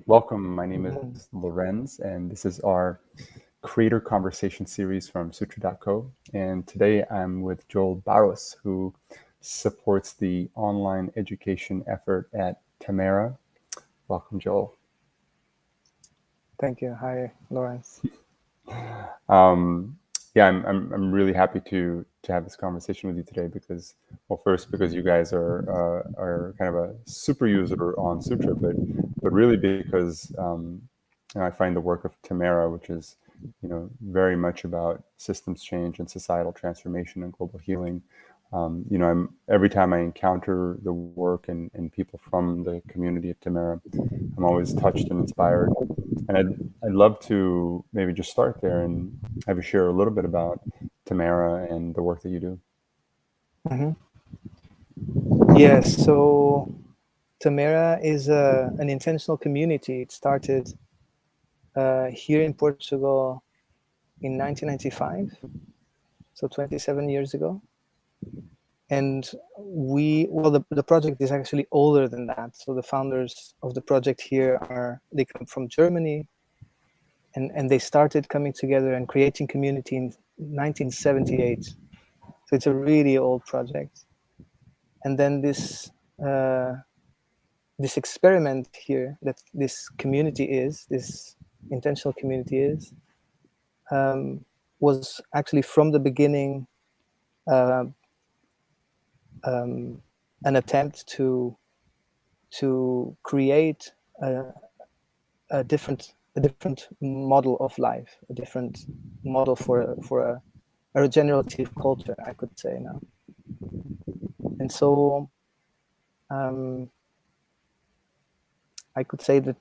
Welcome, my name is Lorenz, and this is our creator conversation series from Sutra.co. And today I'm with Joel Barros, who supports the online education effort at Tamera. Welcome, Joel. Thank you. Hi, Lawrence. I'm really happy to have this conversation with you today because, well, first because you guys are kind of a super user on Sutra, but really because I find the work of Tamera, which is very much about systems change and societal transformation and global healing. Every time I encounter the work and people from the community of Tamera, I'm always touched and inspired. And I'd love to maybe just start there and have you share a little bit about Tamera and the work that you do. Yes, so Tamera is an intentional community. It started here in Portugal in 1995, so 27 years ago. And the project is actually older than that. So the founders of the project here they come from Germany, and they started coming together and creating community in 1978. So it's a really old project. And then this experiment here that this community is, this intentional community is, was actually from the beginning an attempt to create a different model of life, a different model for a regenerative culture, I could say now. And so I could say that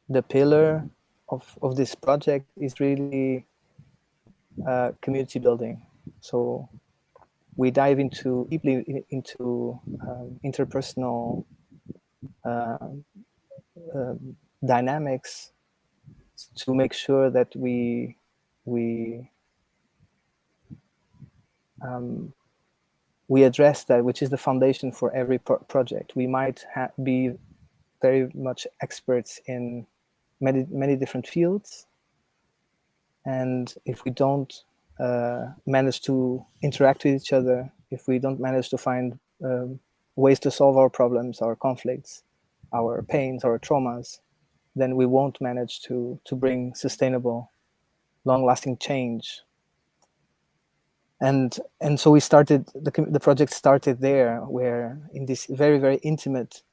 the pillar of this project is really community building. So we dive deeply into interpersonal dynamics to make sure that we address that, which is the foundation for every project. We might be very much experts in many different fields, and if we don't manage to interact with each other, if we don't manage to find ways to solve our problems, our conflicts, our pains, our traumas, then we won't manage to bring sustainable, long-lasting change. And so we started, the project started there, where in this very, very intimate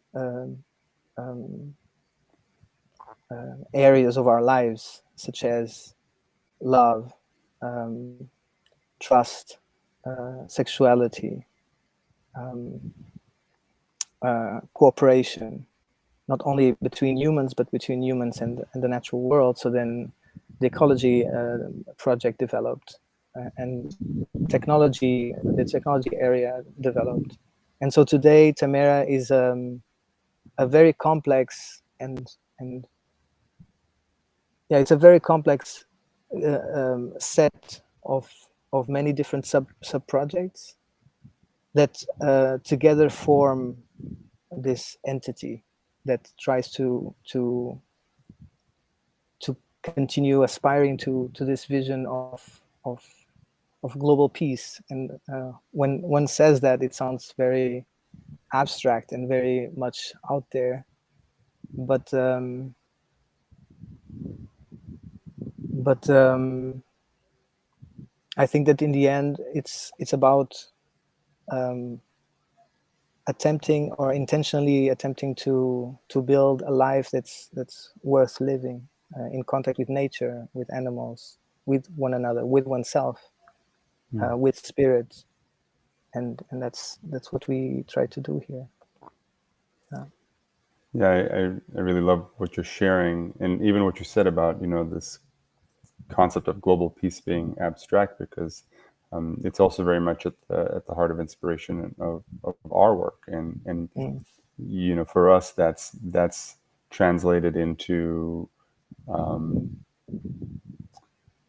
areas of our lives, such as love, trust, sexuality, cooperation, not only between humans, but between humans and the natural world. So then the ecology project developed, and the technology area developed. And so today Tamera is a very complex it's a very complex set of many different sub projects that together form this entity that tries to continue aspiring to this vision of global peace. And when one says that, it sounds very abstract and very much out there, but I think that in the end, it's about intentionally attempting to build a life that's worth living, in contact with nature, with animals, with one another, with oneself, with spirit, and that's what we try to do here. I really love what you're sharing, and even what you said about this concept of global peace being abstract, because it's also very much at the heart of inspiration of our work, and for us that's translated into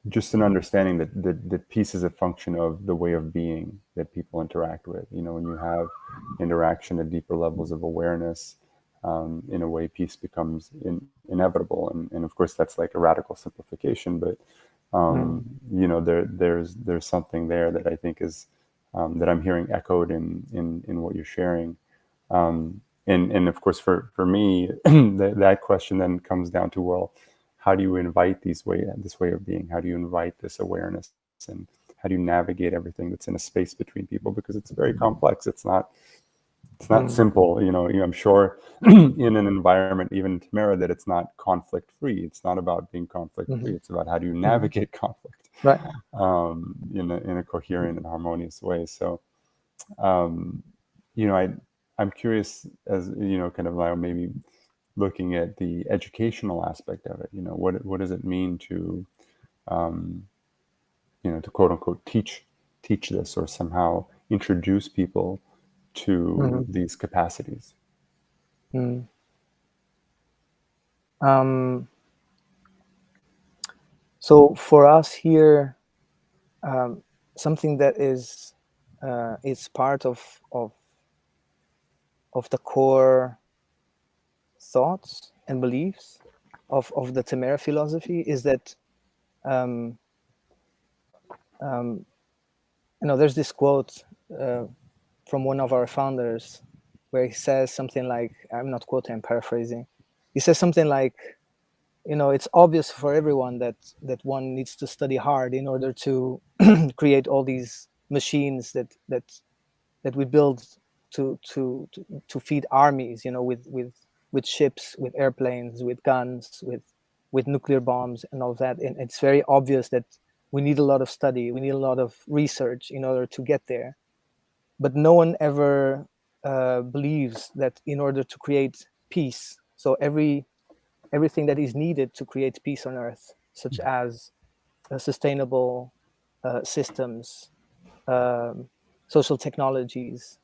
just an understanding that peace is a function of the way of being that people interact with. When you have interaction at deeper levels of awareness, in a way, peace becomes inevitable. And of course, that's like a radical simplification, but there's something there that I think is that I'm hearing echoed in what you're sharing. And of course, for me, that question then comes down to, well, how do you invite this way of being? How do you invite this awareness, and how do you navigate everything that's in a space between people? Because it's very complex. It's not simple. I'm sure in an environment, even in Tamera, that it's not conflict free. It's not about being conflict free. It's about how do you navigate conflict, right? In a coherent and harmonious way. So, I'm curious, as kind of like maybe looking at the educational aspect of it. What does it mean to to quote unquote teach this, or somehow introduce people to these capacities? So for us here, something that is part of the core thoughts and beliefs of the Tamera philosophy is that there's this quote from one of our founders where he says something like, I'm not quoting, I'm paraphrasing. He says something like, it's obvious for everyone that one needs to study hard in order to create all these machines that we build to feed armies, with ships, with airplanes, with guns, with nuclear bombs and all that. And it's very obvious that we need a lot of study, we need a lot of research in order to get there. But no one ever believes that in order to create peace, so everything that is needed to create peace on Earth, such as sustainable systems, social technologies,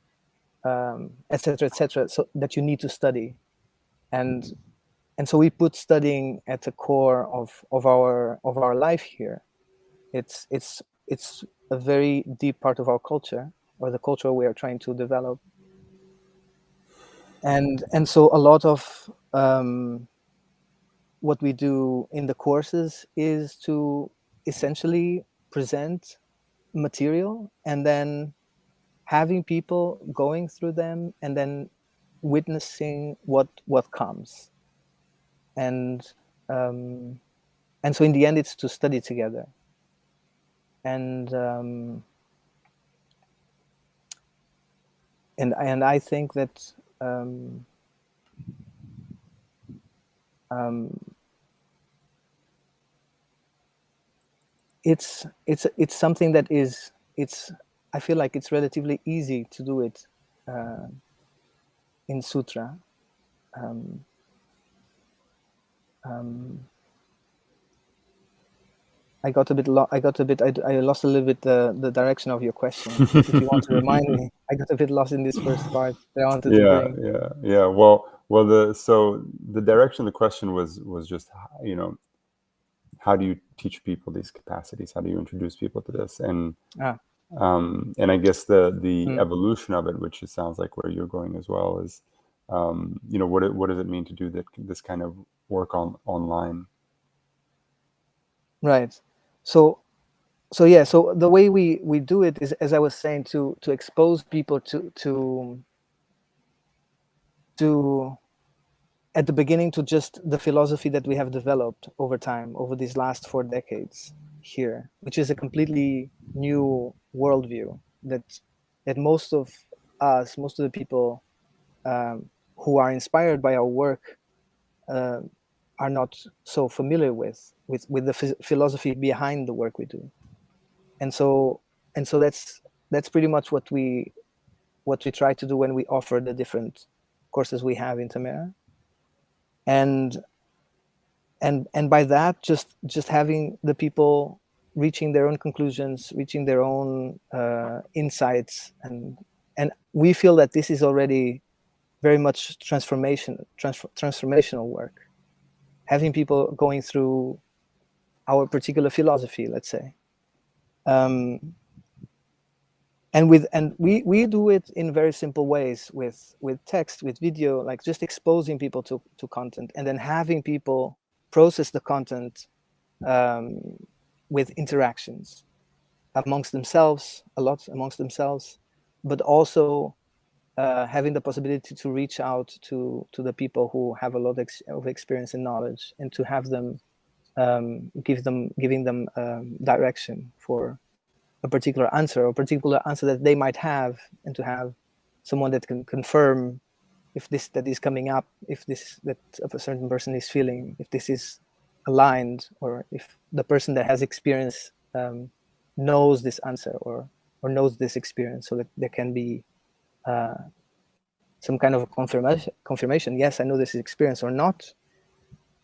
etc., so that you need to study. And so we put studying at the core of our life here. It's a very deep part of our culture, or the culture we are trying to develop. And so a lot of what we do in the courses is to essentially present material and then having people going through them and then witnessing what comes. And so in the end, it's to study together. And I think that it's something that is, I feel like it's relatively easy to do it in sutra. I lost a little bit the direction of your question. If you want to remind me, I got a bit lost in this first part that I wanted to bring. Yeah. Well, the direction of the question was just, how do you teach people these capacities? How do you introduce people to this? And I guess the evolution of it, which it sounds like where you're going as well, is, what does it mean to do this kind of work online? Right. So the way we do it is, as I was saying, to expose people to at the beginning to just the philosophy that we have developed over time, over these last 4 decades here, which is a completely new worldview that most of the people who are inspired by our work are not so familiar with the philosophy behind the work we do. And so that's pretty much what we try to do when we offer the different courses we have in Tamera. And by that, just having the people reaching their own conclusions, reaching their own insights, and we feel that this is already very much transformational work. Having people going through our particular philosophy, let's say, and we do it in very simple ways with text, with video, like just exposing people to content, and then having people process the content with interactions amongst themselves, a lot amongst themselves, but also having the possibility to reach out to the people who have a lot of experience and knowledge, and to have them giving them direction for a particular answer, or particular answer that they might have, and to have someone that can confirm if this that is coming up, if this that a certain person is feeling, if this is aligned, or if the person that has experience knows this answer, or knows this experience, so that there can be some kind of confirmation. Yes, I know this experience, or not.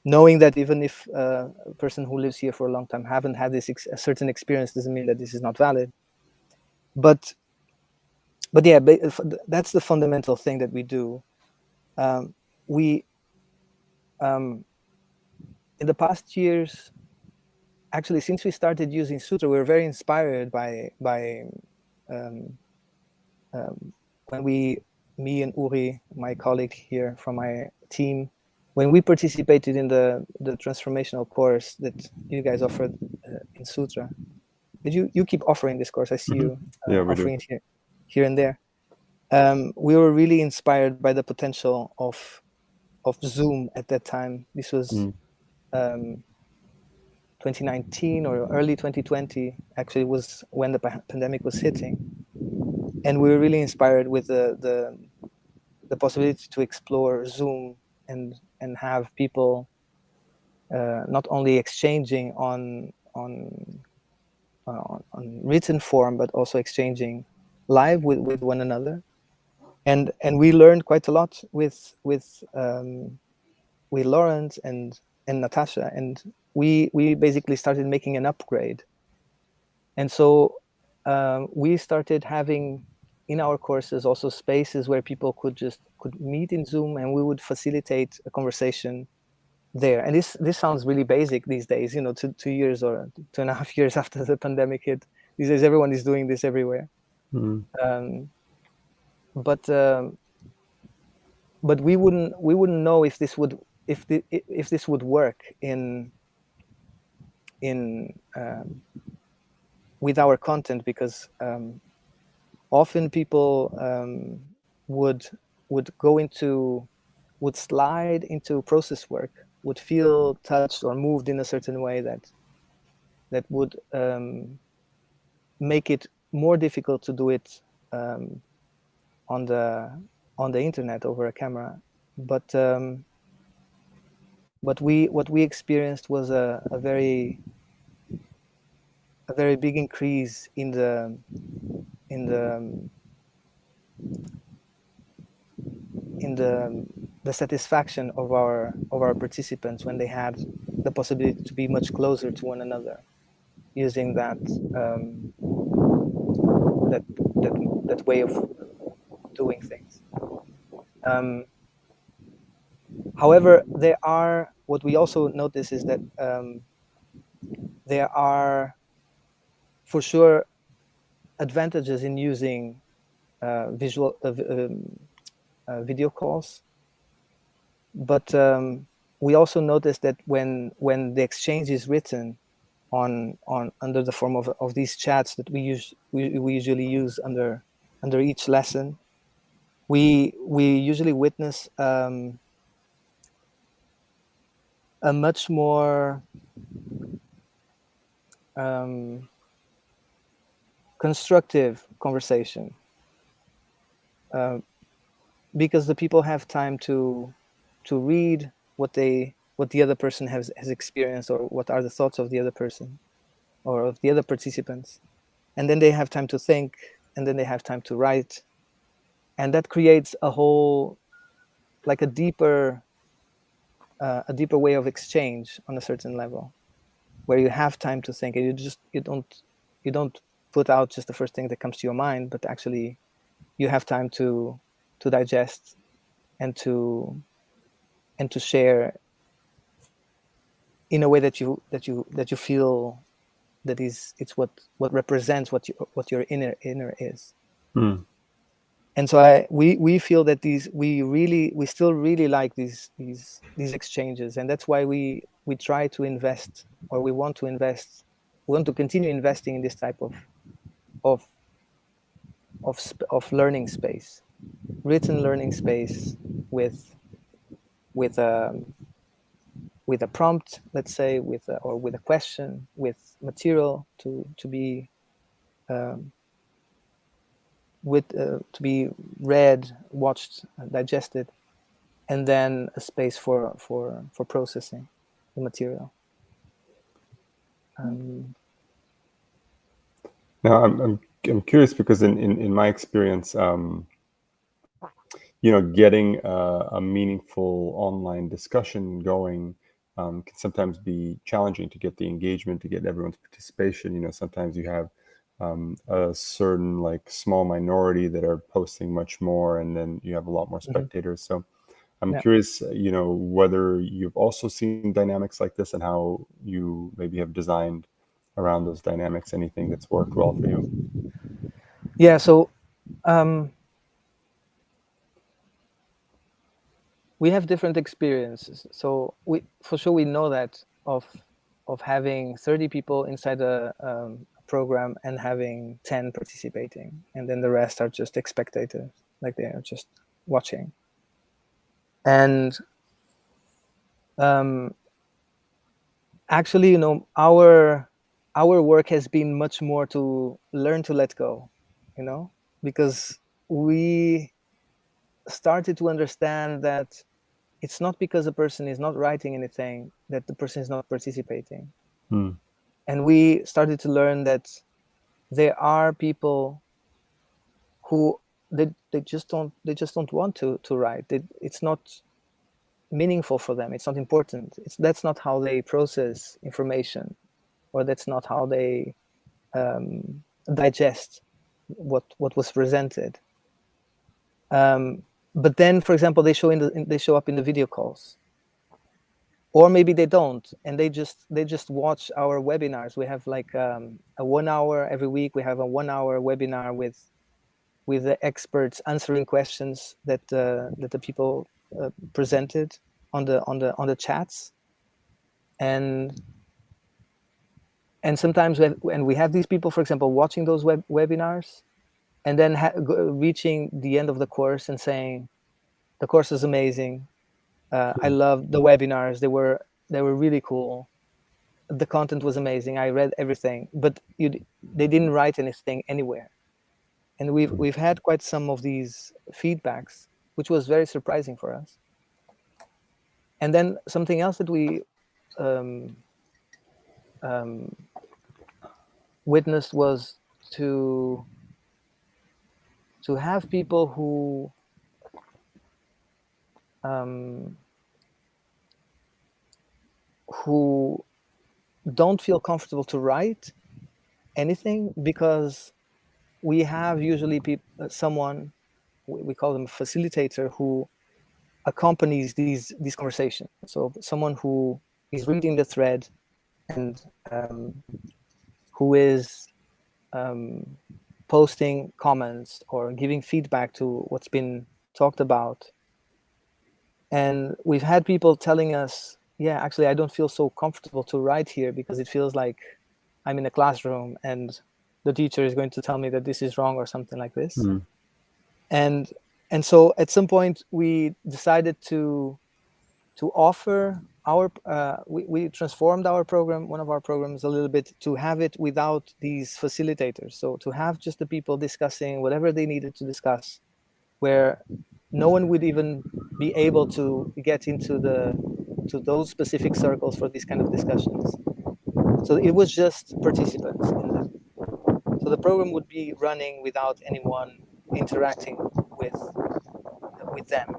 Knowing that even if a person who lives here for a long time haven't had this a certain experience, doesn't mean that this is not valid. But yeah, that's the fundamental thing that we do. We in the past years, actually, since we started using Sutra, we were very inspired by when me and Uri, my colleague here from my team, when we participated in the transformational course that you guys offered in Sutra. Did you keep offering this course? I see you Yeah, we offering do. it here and there. We were really inspired by the potential of Zoom at that time. This was 2019 or early 2020. Actually, was when the pandemic was hitting, and we were really inspired with the possibility to explore Zoom and have people not only exchanging on written form, but also exchanging live with one another. And we learned quite a lot with Lawrence and Natasha, and we basically started making an upgrade. And so we started having in our courses also spaces where people could meet in Zoom, and we would facilitate a conversation there. And this sounds really basic these days, 2 years or 2.5 years after the pandemic hit. These days, everyone is doing this everywhere. But we wouldn't know if this would work in with our content, because often people would slide into process work, would feel touched or moved in a certain way that would make it more difficult to do it on the internet over a camera. But what we experienced was a very big increase in the satisfaction of our participants when they had the possibility to be much closer to one another, using that way of doing things. However, what we also notice is that there are for sure advantages in using video calls, but we also notice that when the exchange is written on under the form of these chats that we usually use under each lesson, we usually witness a much more constructive conversation, because the people have time to read what the other person has experienced, or what are the thoughts of the other person or of the other participants, and then they have time to think, and then they have time to write, and that creates a whole, like a deeper way of exchange on a certain level, where you have time to think, and you don't put out just the first thing that comes to your mind, but actually you have time to digest and to share in a way that you feel that is, it's what represents what your inner is. And so we feel that we still really like these exchanges, and that's why we try to invest, or we want to continue investing in this type of learning space, written learning space with a prompt, let's say, or with a question, with material to be to be read, watched, digested, and then a space for processing the material. Now, I'm curious because in my experience, getting a meaningful online discussion going can sometimes be challenging to get the engagement, to get everyone's participation. Sometimes you have a certain small minority that are posting much more, and then you have a lot more spectators. So I'm curious, whether you've also seen dynamics like this and how you maybe have designed around those dynamics, anything that's worked well for you. Yeah, so we have different experiences. So we know that of having 30 people inside a program and having 10 participating, and then the rest are just spectators, like they are just watching. And actually, our work has been much more to learn to let go, because we started to understand that it's not because a person is not writing anything that the person is not participating. And we started to learn that there are people who they just don't want to write. It's not meaningful for them. It's not important. That's not how they process information, or that's not how they digest what was presented. But then, for example, they show up in the video calls, or maybe they don't, and they just watch our webinars. We have a 1 hour every week. We have a 1 hour webinar with the experts answering questions that the people presented on the chats, and sometimes we have these people, for example, watching those webinars, and then reaching the end of the course and saying, the course is amazing. I love the webinars. They were really cool. The content was amazing. I read everything, but they didn't write anything anywhere. And we've had quite some of these feedbacks, which was very surprising for us. And then something else that we witnessed was to have people who don't feel comfortable to write anything, because we have usually someone, we call them a facilitator, who accompanies these conversations. So someone who is reading the thread and who is posting comments or giving feedback to what's been talked about. And we've had people telling us, yeah, actually, I don't feel so comfortable to write here because it feels like I'm in a classroom and the teacher is going to tell me that this is wrong or something like this. And so at some point we decided to offer our we transformed our program, one of our programs, a little bit, to have it without these facilitators. So to have just the people discussing whatever they needed to discuss, where no one would even be able to get into those specific circles for these kind of discussions. So it was just participants in them. So the program would be running without anyone interacting with them.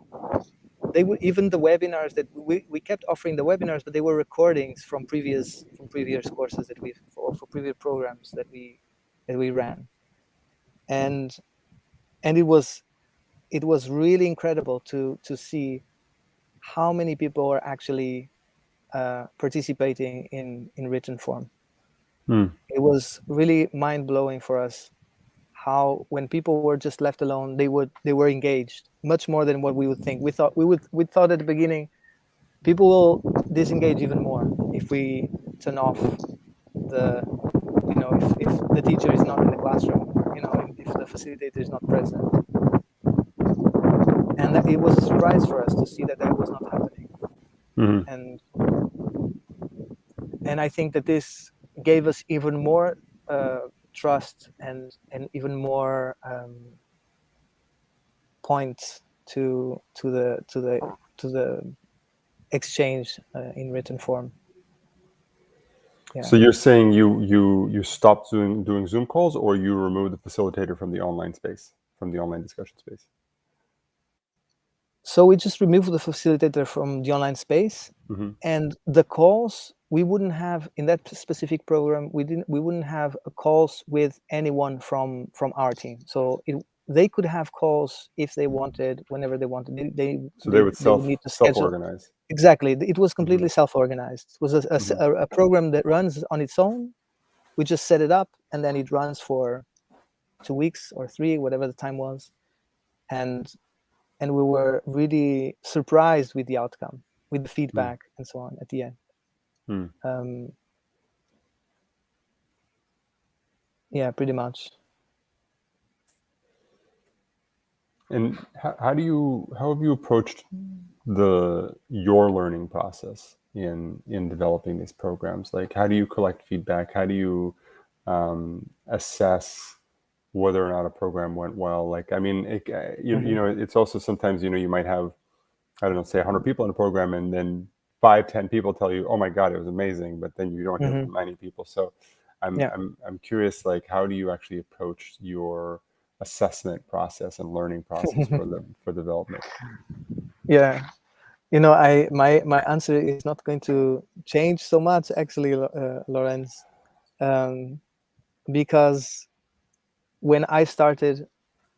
They would, even the webinars that we kept offering the webinars, but they were recordings from previous courses that for previous programs that we ran, and it was really incredible to see how many people are actually participating in written form. It was really mind-blowing for us how when people were just left alone, they were engaged much more than what we would think. We thought at the beginning people will disengage even more if we turn off the, if the teacher is not in the classroom, if the facilitator is not present. And that it was a surprise for us to see that was not happening. And I think that this gave us even more trust and even more points to the exchange in written form. Yeah. So you're saying you stopped doing Zoom calls, or you removed the facilitator from the online space, from the online discussion space? So we just removed the facilitator from the online space, and the calls we wouldn't have in that specific program. We wouldn't have calls with anyone from our team. So they could have calls if they wanted, whenever they wanted. They would need to self-organize. Exactly. It was completely self-organized. It was a program that runs on its own. We just set it up, and then it runs for 2 weeks or 3, whatever the time was, and we were really surprised with the outcome, with the feedback and so on at the end. Yeah, pretty much. And how have you approached your learning process in developing these programs? Like, how do you collect feedback? How do you assess whether or not a program went well? Like, I mean, it's also sometimes, you might have, I don't know, say 100 people in a program, and then 5-10 people tell you, "Oh my God, it was amazing," but then you don't hear from many people. So, I'm curious, like, how do you actually approach your assessment process and learning process for development? Yeah, my answer is not going to change so much, actually, Lorenz, because when I started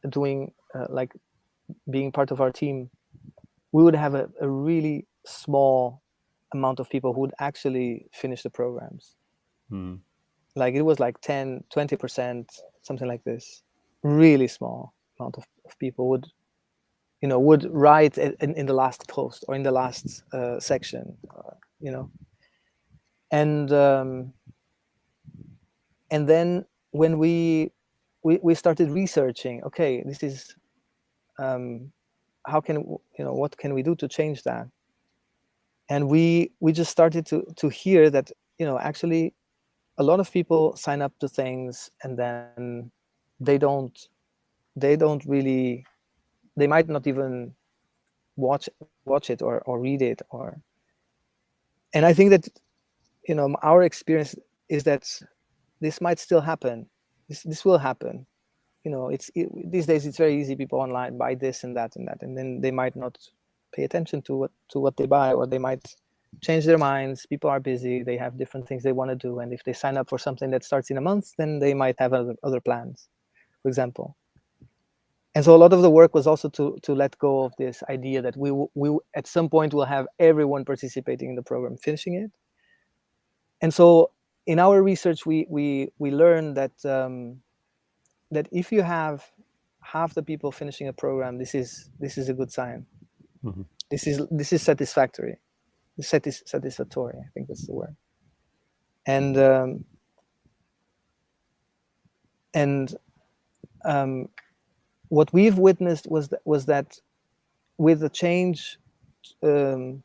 doing like being part of our team, we would have a really small amount of people who would actually finish the programs. Like it was like 10-20%, something like this. Really small amount of people would write in the last post or in the last section, and then when we started researching, okay, this is how can what can we do to change that? And we just started to hear that actually a lot of people sign up to things and then they don't really, they might not even watch it or read it, and I think that our experience is that this might still happen. This will happen. These days it's very easy. People online buy this and that, and then they might not pay attention to what they buy, or they might change their minds. People are busy. They have different things they want to do, and if they sign up for something that starts in a month, then they might have other plans, for example. And so a lot of the work was also to let go of this idea that we at some point will have everyone participating in the program finishing it. And so in our research, we learned that that if you have half the people finishing a program, this is a good sign. This is satisfactory. Satisfactory, I think that's the word. And what we've witnessed was that with the change to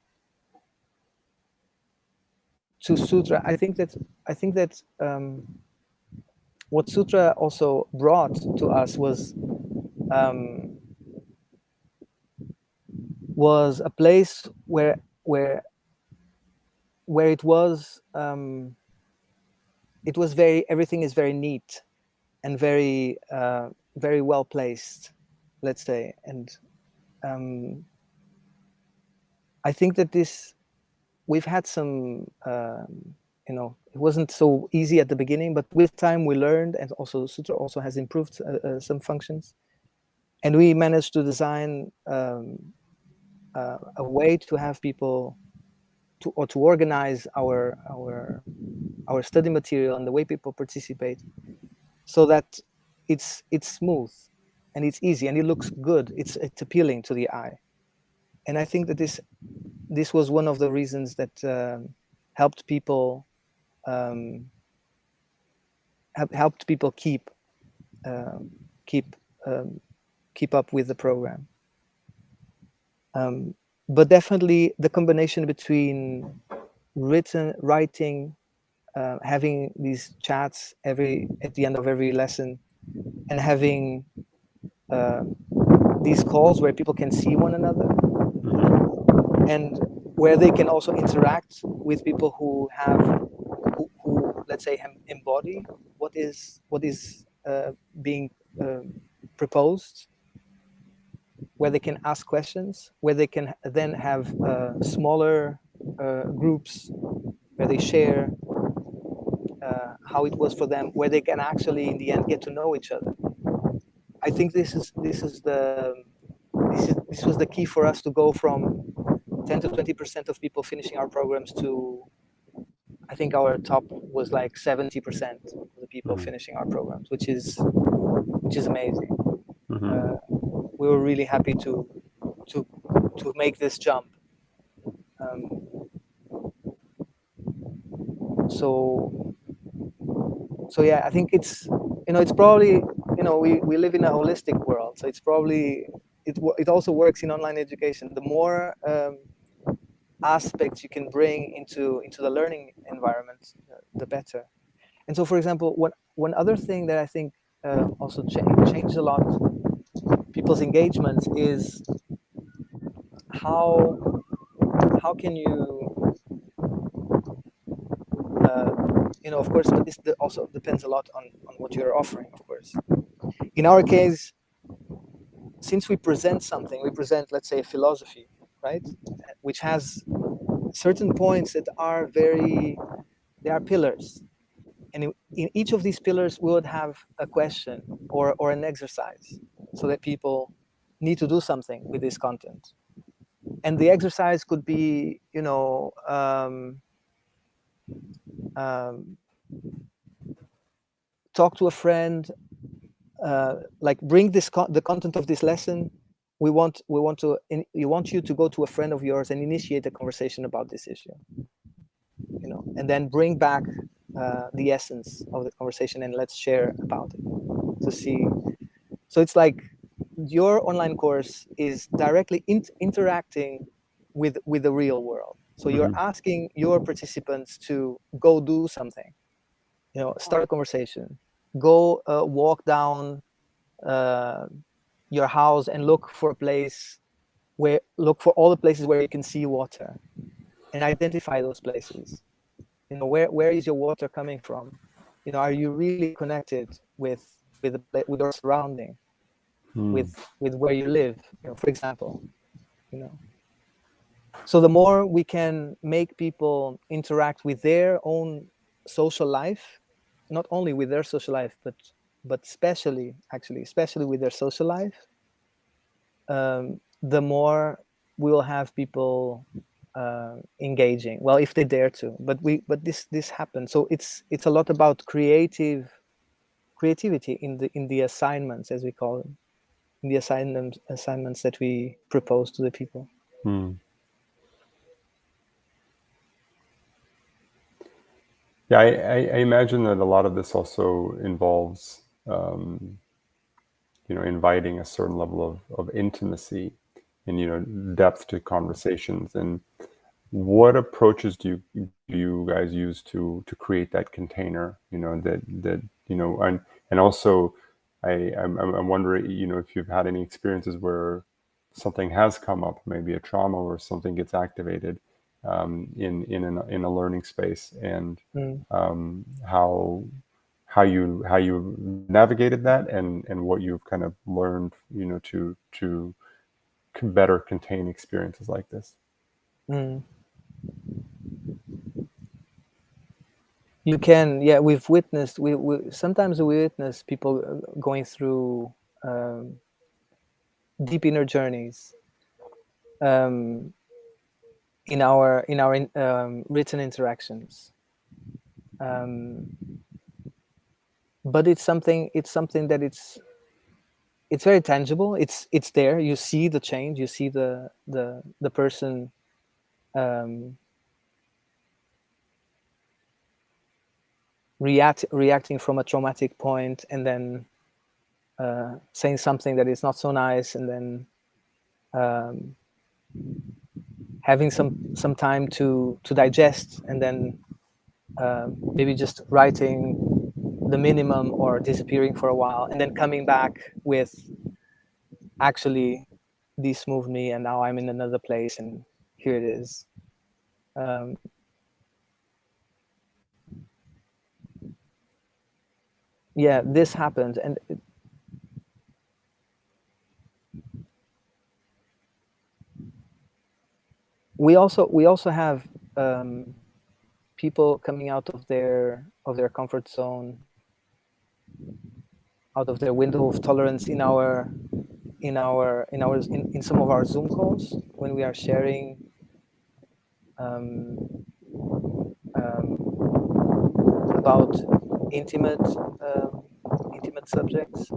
Sutra, I think that what Sutra also brought to us was a place where it was everything is very neat and very very well placed, let's say. And I think that we've had some it wasn't so easy at the beginning, but with time we learned, and also Sutra also has improved some functions, and we managed to design a way to have people to organize our study material and the way people participate, so that it's smooth and it's easy and it looks good. It's appealing to the eye, and I think that this was one of the reasons that helped people keep up with the program. But definitely the combination between writing, having these chats at the end of every lesson, and having these calls where people can see one another, and where they can also interact with people who let's say embody what is being proposed, where they can ask questions, where they can then have smaller groups where they share how it was for them, where they can actually in the end get to know each other. I think this was the key for us to go from 10 to 20% of people finishing our programs to, I think our top was like 70% of the people finishing our programs, which is amazing. We were really happy to make this jump. So yeah, I think it's probably, we live in a holistic world, so it's probably it also works in online education. The more aspects you can bring into the learning environment, the better. And so, for example, one other thing that I think also changed a lot people's engagement is how can you of course, but this also depends a lot on what you're offering, of course. In our case, since we present something, we present, let's say, a philosophy, right, which has certain points that are they are pillars, and in each of these pillars we would have a question or an exercise, so that people need to do something with this content. And the exercise could be, talk to a friend, like bring the content of this lesson. You want you to go to a friend of yours and initiate a conversation about this issue, and then bring back the essence of the conversation and let's share about it to see. So it's like your online course is directly interacting with the real world. So you're asking your participants to go do something, start a conversation, go walk down your house and look for all the places where you can see water, and identify those places. Where is your water coming from? Are you really connected with your surrounding, with where you live, for example. So the more we can make people interact with their own social life, not only with their social life, but especially with their social life, the more we will have people engaging. Well, if they dare to, but this happens. So it's a lot about creativity in the assignments, as we call them, in the assignments that we propose to the people. Yeah, I imagine that a lot of this also involves, inviting a certain level of intimacy and, depth to conversations. And what approaches do you guys use to create that container, and also I'm wondering, if you've had any experiences where something has come up, maybe a trauma or something gets activated in a learning space, and how you navigated that, and what you've kind of learned, to better contain experiences like this. You can, yeah. We've witnessed. Sometimes we witness people going through deep inner journeys, in our written interactions. But it's something that it's very tangible. It's there. You see the change. You see the person reacting from a traumatic point, and then saying something that is not so nice, and then having some time to digest, and then maybe just writing the minimum or disappearing for a while, and then coming back with, actually, this moved me, and now I'm in another place, and here it is. Yeah, this happened, and we also have people coming out of their comfort zone, out of their window of tolerance in some of our Zoom calls, when we are sharing about intimate subjects.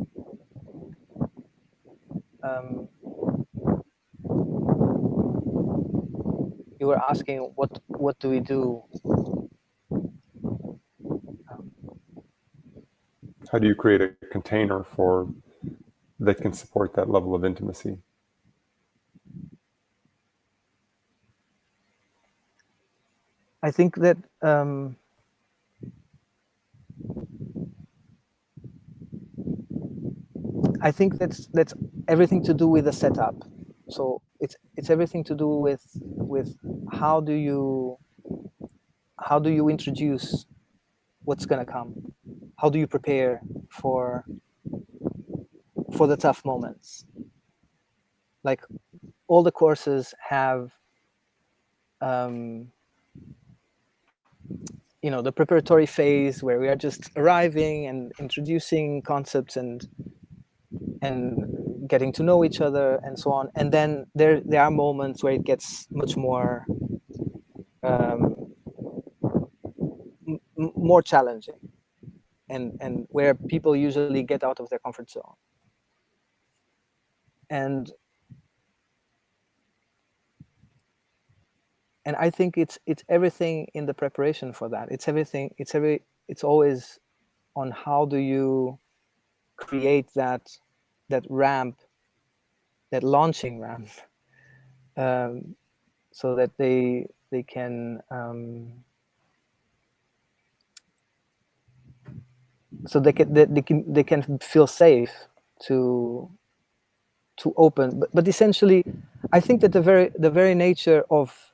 You were asking what do we do? How do you create a container that can support that level of intimacy? I think that that's everything to do with the setup. So it's everything to do with how do you introduce what's gonna come? How do you prepare for the tough moments? Like, all the courses have the preparatory phase, where we are just arriving and introducing concepts and getting to know each other and so on. And then there are moments where it gets much more more challenging, and where people usually get out of their comfort zone. And I think it's everything in the preparation for that. It's always on how do you create that ramp, that launching ramp, so that they can they can feel safe to open. But essentially, I think that the very nature of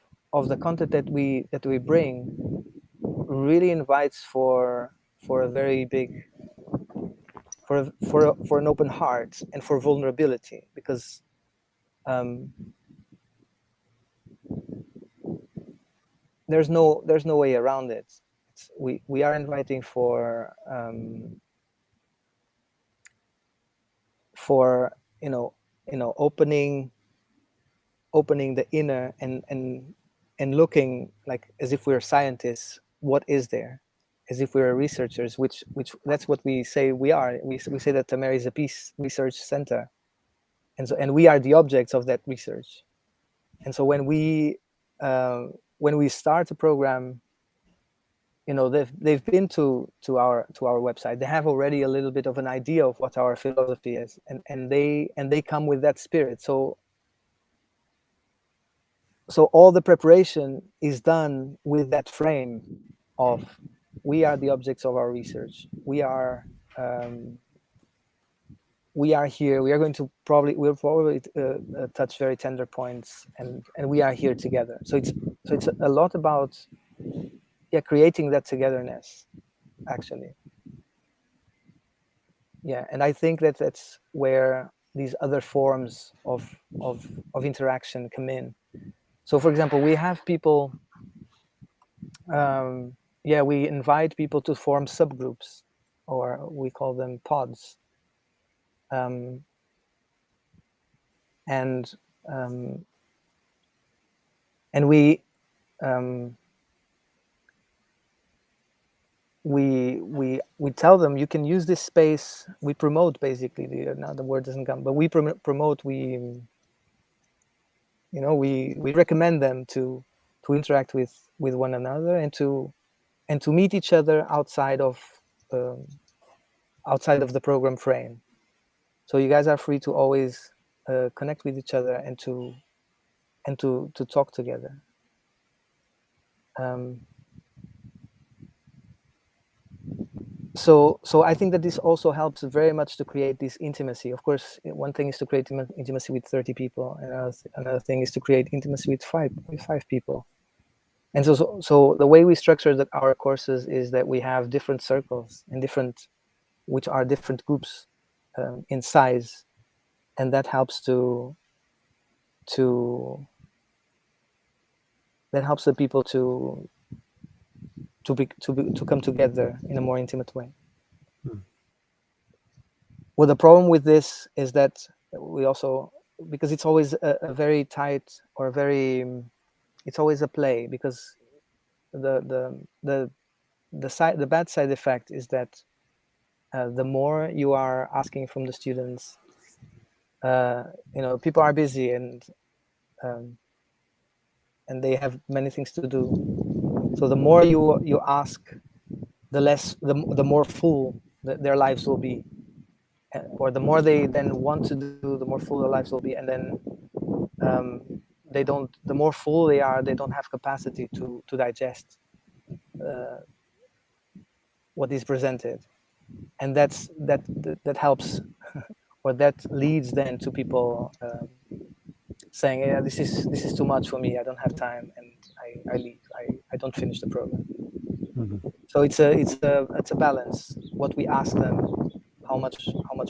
the content that we bring really invites for a very big, for an open heart and for vulnerability, because there's no way around it. We are inviting for opening the inner, and looking, like, as if we're scientists. What is there? As if we're researchers, which that's what we say we are. We say that Tamera is a peace research center, and we are the objects of that research. And so when we start a program, they've been to our website. They have already a little bit of an idea of what our philosophy is, and they come with that spirit. So all the preparation is done with that frame of, we are the objects of our research. We are here. We'll probably touch very tender points, and we are here together. So it's a lot about creating that togetherness, actually. Yeah, and I think that that's where these other forms of interaction come in. So, for example, we have people. We invite people to form subgroups, or we call them pods. And we tell them you can use this space. We promote, basically, now the word doesn't come, but we promote, we recommend them to interact with one another, and to meet each other outside of the program frame. So you guys are free to always connect with each other, and to talk together. So I think that this also helps very much to create this intimacy. Of course, one thing is to create intimacy with 30 people, and another thing is to create intimacy with five people. And so the way we structure our courses is that we have different circles, and which are different groups in size, and that helps the people to come together in a more intimate way. Well, the problem with this is that we also, because it's always a very tight, or it's always a play, because the bad side effect is that the more you are asking from the students, people are busy, and they have many things to do. So the more you ask, the more full their lives will be, or the more they then want to do, the more full their lives will be, and then the more full they are, they don't have capacity to digest what is presented, and that helps, or that leads then to people saying, yeah, this is too much for me, I don't have time, and I leave, I don't finish the program. So it's a balance, what we ask them, how much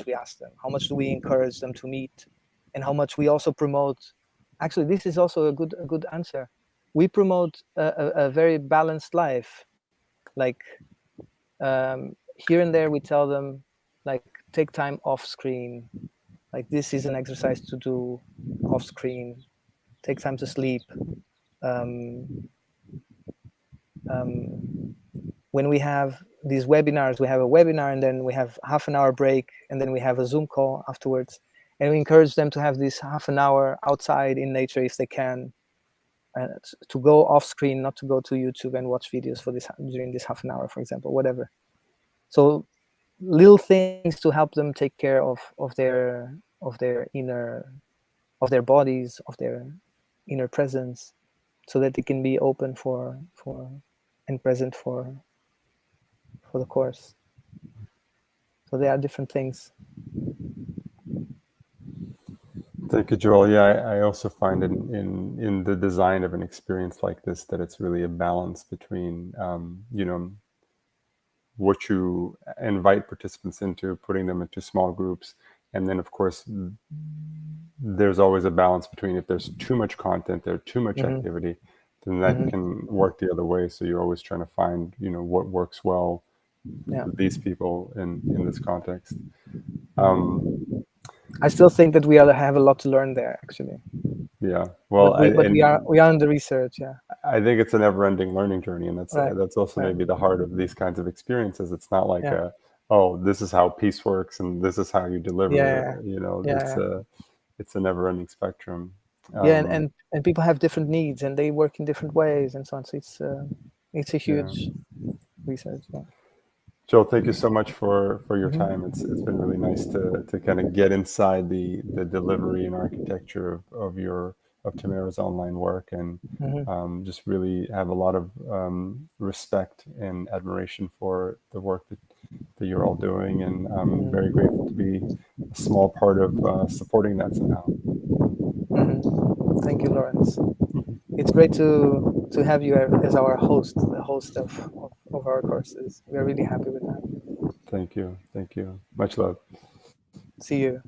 we ask them, how much do we encourage them to meet, and how much we also promote. Actually, this is also a good answer. We promote a very balanced life. Like here and there we tell them, like, take time off screen, like this is an exercise to do off screen, take time to sleep. When we have these webinars, we have a webinar, and then we have half an hour break, and then we have a Zoom call afterwards, and we encourage them to have this half an hour outside in nature if they can, to go off screen, not to go to YouTube and watch videos during this half an hour, for example, whatever. So little things to help them take care of their inner, of their bodies, of their inner presence, so that they can be open for and present for the course. So there are different things. Thank you, Joel. Yeah, I also find in the design of an experience like this that it's really a balance between, what you invite participants into, putting them into small groups. And then, of course, there's always a balance between, if there's too much content, there's too much activity, then that can work the other way. So you're always trying to find, what works well with these people in this context. I still think that we have a lot to learn there, actually. Yeah, well, but we are in the research. Yeah, I think it's a never-ending learning journey, and that's also maybe the heart of these kinds of experiences. It's not like this is how peace works and this is how you deliver. It's a never-ending spectrum. And people have different needs, and they work in different ways, and so on. So it's a huge research. Yeah. Joel, thank you so much for your time. It's been really nice to kind of get inside the delivery and architecture of Tamera's online work, and just really have a lot of respect and admiration for the work that you're all doing, and I'm very grateful to be a small part of supporting that somehow. Thank you, Lawrence. It's great to have you as our host, the host of our courses. We're really happy with that. Thank you. Much love. See you.